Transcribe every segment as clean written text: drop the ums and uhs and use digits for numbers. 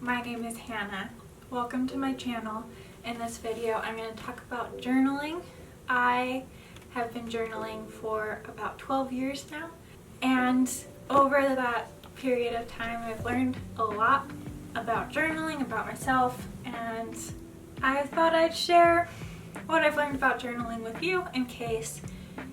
my name is Hannah. Welcome to my channel. In this video, I'm going to talk about journaling. I have been journaling for about 12 years now, and over that period of time, I've learned a lot about journaling, about myself, and I thought I'd share what I've learned about journaling with you in case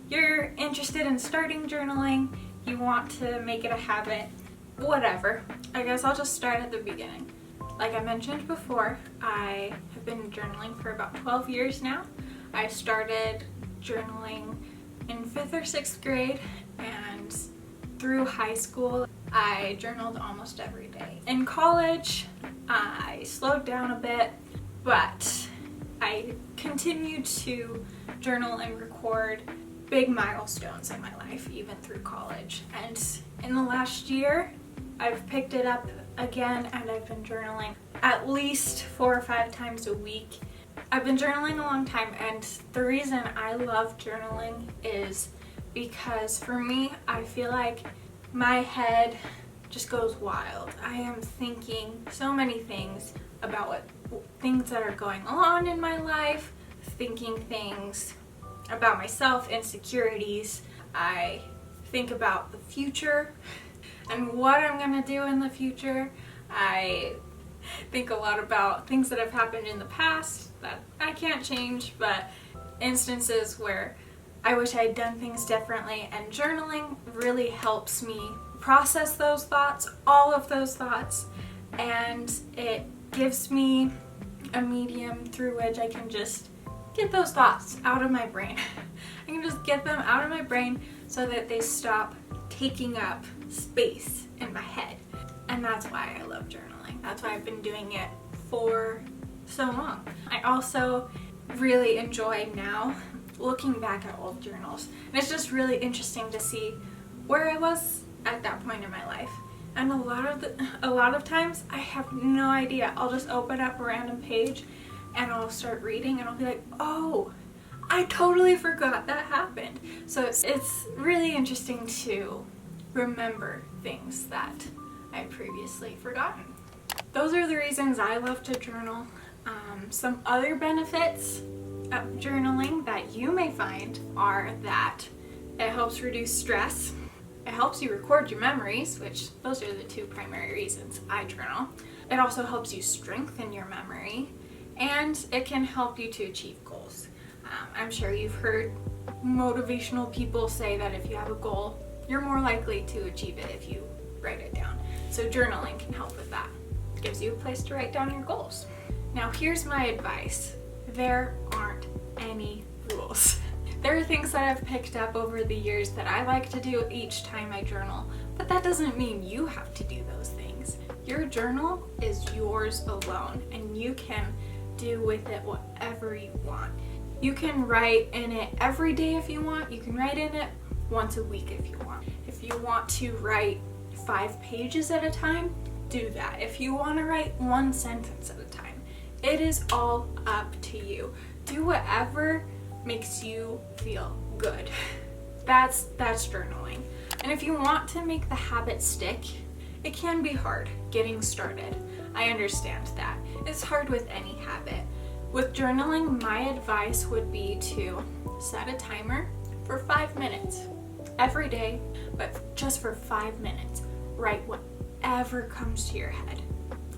you're interested in starting journaling, you want to make it a habit, whatever. I guess I'll just start at the beginning. Like I mentioned before, I have been journaling for about 12 years now. I started journaling in 5th or 6th grade, and through high school I journaled almost every day. In college I slowed down a bit, but I continued to journal and record big milestones in my life even through college. And in the last year I've picked it up again, and I've been journaling at least 4 or 5 times a week. I've been journaling a long time, and the reason I love journaling is because for me, I feel like my head just goes wild. I am thinking so many things about things that are going on in my life, thinking things about myself, insecurities. I think about the future and what I'm gonna do in the future. I think a lot about things that have happened in the past that I can't change, but instances where I wish I had done things differently, and journaling really helps me process those thoughts, all of those thoughts, and it gives me a medium through which I can just get those thoughts out of my brain. I can just get them out of my brain so that they stop taking up space in my head. And that's why I love journaling. That's why I've been doing it for so long. I also really enjoy now looking back at old journals. And it's just really interesting to see where I was at that point in my life. And a lot of times I have no idea. I'll just open up a random page and I'll start reading and I'll be like, oh, I totally forgot that happened. So it's really interesting to remember things that I'd previously forgotten. Those are the reasons I love to journal. Some other benefits of journaling that you may find are that it helps reduce stress. It helps you record your memories, which those are the 2 primary reasons I journal. It also helps you strengthen your memory, and it can help you to achieve goals. I'm sure you've heard motivational people say that if you have a goal, you're more likely to achieve it if you write it down. So journaling can help with that. It gives you a place to write down your goals. Now here's my advice. There aren't any rules. There are things that I've picked up over the years that I like to do each time I journal, but that doesn't mean you have to do those things. Your journal is yours alone, and you can do with it whatever you want. You can write in it every day if you want. You can write in it once a week if you want. If you want to write 5 pages at a time, do that. If you want to write 1 sentence at a time, it is all up to you. Do whatever makes you feel good. That's journaling. And if you want to make the habit stick, it can be hard getting started. I understand that. It's hard with any habit. With journaling, my advice would be to set a timer for 5 minutes every day, but just for 5 minutes. Write whatever comes to your head.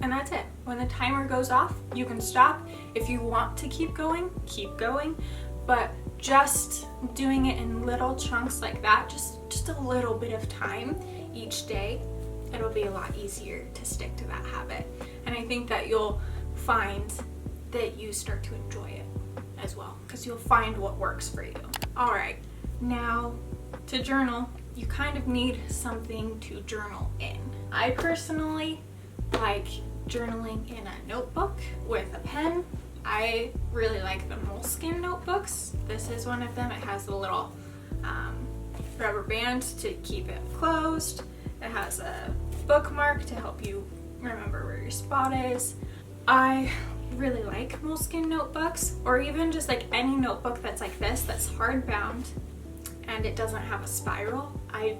And that's it. When the timer goes off, you can stop. If you want to keep going, but just doing it in little chunks like that, just a little bit of time each day, it'll be a lot easier to stick to that habit. And I think that you'll find that you start to enjoy it as well, because you'll find what works for you. Alright, now to journal, you kind of need something to journal in. I personally like journaling in a notebook with a pen. I really like the Moleskine notebooks. This is one of them. It has a little rubber band to keep it closed. It has a bookmark to help you remember where your spot is. I really like Moleskine notebooks, or even just like any notebook that's like this, that's hardbound and it doesn't have a spiral. I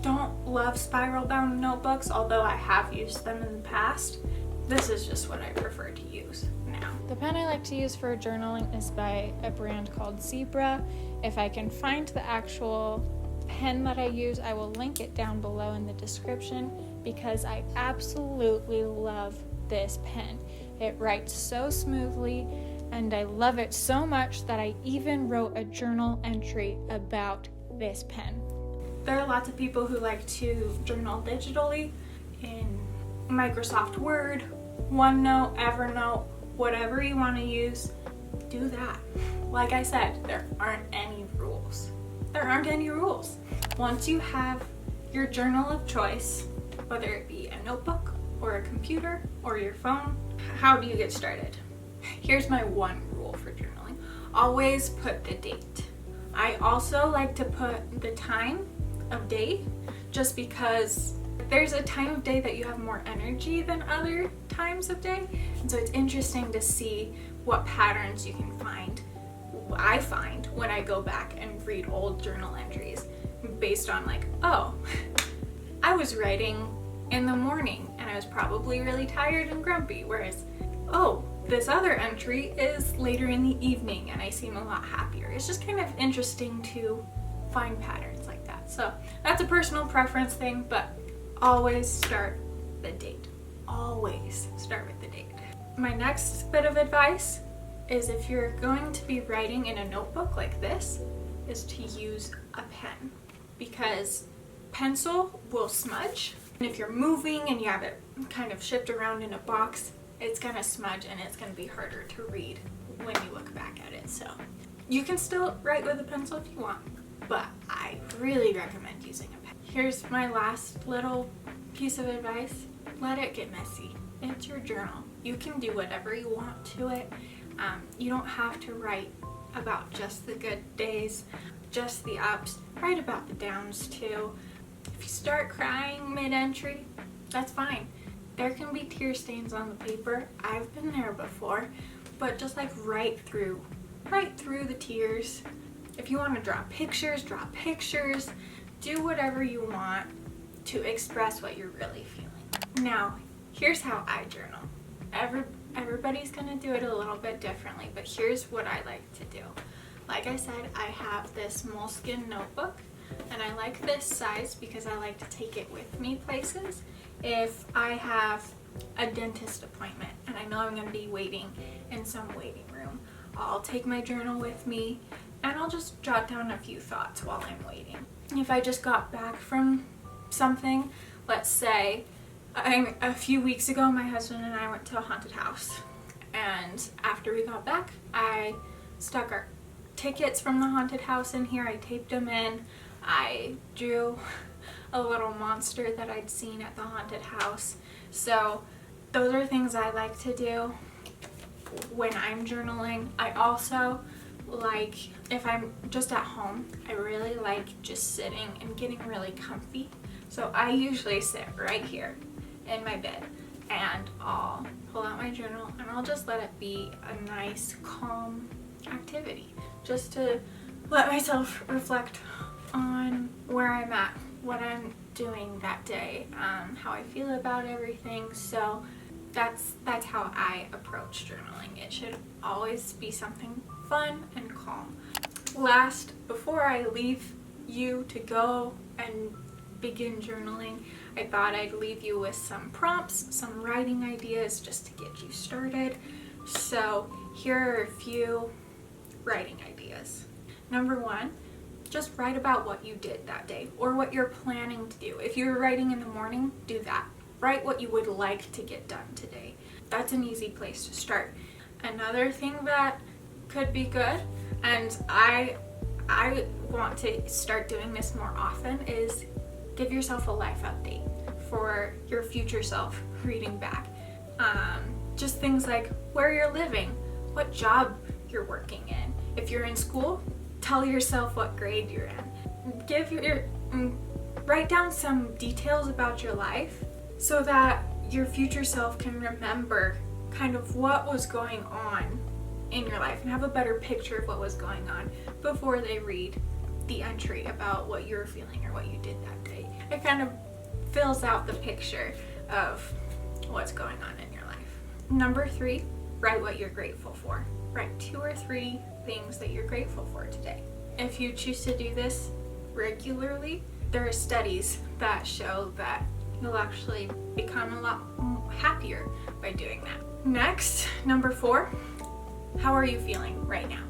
don't love spiral bound notebooks, although I have used them in the past. this is just what I prefer to use now. The pen I like to use for journaling is by a brand called Zebra. If I can find the actual pen that I use, I will link it down below in the description because I absolutely love this pen. It writes so smoothly and I love it so much that I even wrote a journal entry about this pen. There are lots of people who like to journal digitally in Microsoft Word, OneNote, Evernote, whatever you want to use, do that. Like I said, there aren't any rules. There aren't any rules. Once you have your journal of choice, whether it be a notebook or a computer or your phone, how do you get started? Here's my one rule for journaling. Always put the date. I also like to put the time of day just because there's a time of day that you have more energy than other times of day. And so it's interesting to see what patterns you can find. I find when I go back and read old journal entries based on like, oh, I was writing in the morning and I was probably really tired and grumpy. Whereas, oh, this other entry is later in the evening and I seem a lot happier. It's just kind of interesting to find patterns like that. So that's a personal preference thing, but always start the date. Always start with the date. My next bit of advice is if you're going to be writing in a notebook like this, is to use a pen because pencil will smudge. And if you're moving and you have it kind of shipped around in a box, it's gonna smudge and it's gonna be harder to read when you look back at it. So you can still write with a pencil if you want, but I really recommend using a pen. Here's my last little piece of advice. Let it get messy. It's your journal. You can do whatever you want to it. You don't have to write about just the good days, just the ups. Write about the downs too. If you start crying mid-entry, that's fine. There can be tear stains on the paper. I've been there before, but just like right through the tears. If you want to draw pictures, do whatever you want to express what you're really feeling. Now, here's how I journal. Everybody's gonna do it a little bit differently, but here's what I like to do. Like I said, I have this Moleskine notebook, and I like this size because I like to take it with me places. If I have a dentist appointment and I know I'm going to be waiting in some waiting room, I'll take my journal with me and I'll just jot down a few thoughts while I'm waiting. If I just got back from something, let's say a few weeks ago my husband and I went to a haunted house, and after we got back I stuck our tickets from the haunted house in here, I taped them in, I drew a little monster that I'd seen at the haunted house. So those are things I like to do when I'm journaling. I also like, if I'm just at home, I really like just sitting and getting really comfy. So I usually sit right here in my bed and I'll pull out my journal and I'll just let it be a nice calm activity just to let myself reflect on where I'm at, what I'm doing that day, how I feel about everything. So that's how I approach journaling. It should always be something fun and calm. Last, before I leave you to go and begin journaling, I thought I'd leave you with some prompts, some writing ideas just to get you started. So here are a few writing ideas. Number one, just write about what you did that day or what you're planning to do. If you're writing in the morning, do that. Write what you would like to get done today. That's an easy place to start. Another thing that could be good, and I want to start doing this more often, is give yourself a life update for your future self reading back. Just things like where you're living, what job you're working in. If you're in school, tell yourself what grade you're in. Write down some details about your life so that your future self can remember kind of what was going on in your life and have a better picture of what was going on before they read the entry about what you're feeling or what you did that day. It kind of fills out the picture of what's going on in your life. Number 3, write what you're grateful for. Write 2 or 3 things that you're grateful for today. If you choose to do this regularly, there are studies that show that you'll actually become a lot happier by doing that. Next, number 4, how are you feeling right now?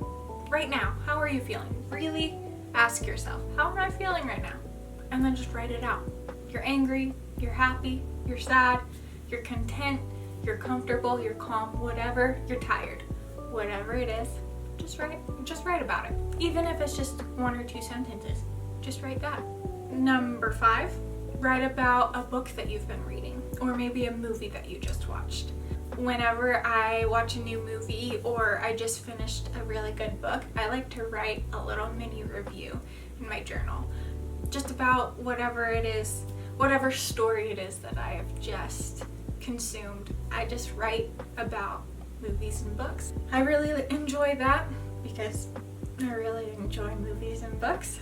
Right now, how are you feeling? Really ask yourself, how am I feeling right now? And then just write it out. You're angry, you're happy, you're sad, you're content, you're comfortable, you're calm, whatever, you're tired. Whatever it is, just write about it. Even if it's just 1 or 2 sentences, just write that. Number 5, write about a book that you've been reading, or maybe a movie that you just watched. Whenever I watch a new movie or I just finished a really good book, I like to write a little mini review in my journal, just about whatever it is, whatever story it is that I have just consumed. I just write about movies and books. I really enjoy that because I really enjoy movies and books.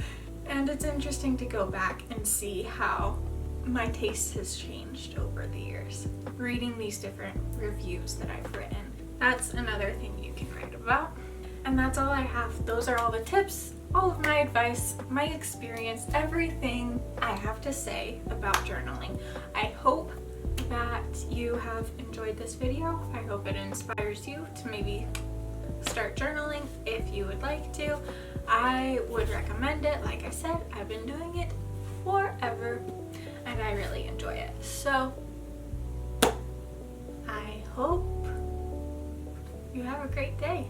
And it's interesting to go back and see how my taste has changed over the years. Reading these different reviews that I've written. That's another thing you can write about. And that's all I have. Those are all the tips, all of my advice, my experience, everything I have to say about journaling. I hope that you have enjoyed this video. I hope it inspires you to maybe start journaling if you would like to. I would recommend it. Like I said, I've been doing it forever and I really enjoy it. So I hope you have a great day.